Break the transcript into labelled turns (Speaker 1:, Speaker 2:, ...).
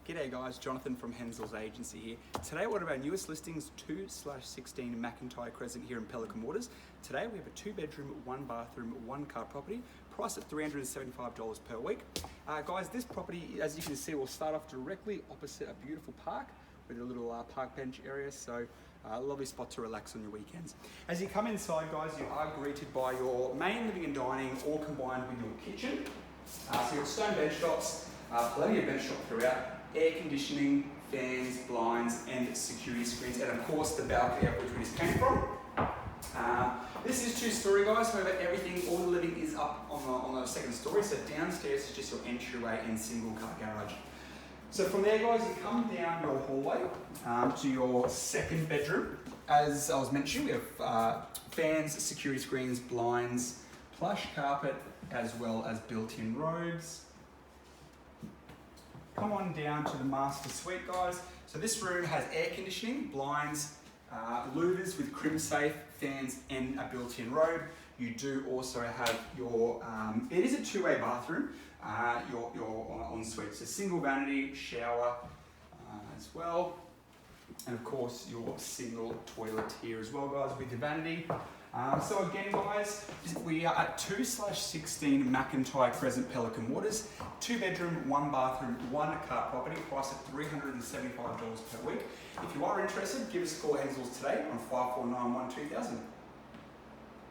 Speaker 1: G'day guys, Jonathan from Henzells Agency here. Today one of our newest listings, 2/16 Macintyre Crescent here in Pelican Waters. Today we have a 2-bedroom, 1-bathroom, 1-car property, priced at $375 per week. Guys, this property, as you can see, will start off directly opposite a beautiful park with a little park bench area, so a lovely spot to relax on your weekends. As you come inside, guys, you are greeted by your main living and dining, all combined with your kitchen. So you've got stone bench tops, plenty of bench top throughout, air conditioning, fans, blinds, and security screens, and of course the balcony up which we just came from. This is 2-story, guys. However, all the living is up on the second story. So downstairs is just your entryway and single car garage. So from there, guys, you come down your hallway to your second bedroom. As I was mentioning, we have fans, security screens, blinds, plush carpet, as well as built-in robes. Come on down to the master suite, guys. So this room has air conditioning, blinds, louvers with crim safe, fans, and a built-in robe. You do also have your, it is a 2-way bathroom, your ensuite. So single vanity, shower as well. And of course your single toilet here as well, guys, with your vanity. So again, guys, we are at 2/16 Macintyre Crescent, Pelican Waters, 2-bedroom, 1-bathroom, 1-car property, priced at $375 per week. If you are interested, give us a call at Henzells today on 5491 2000.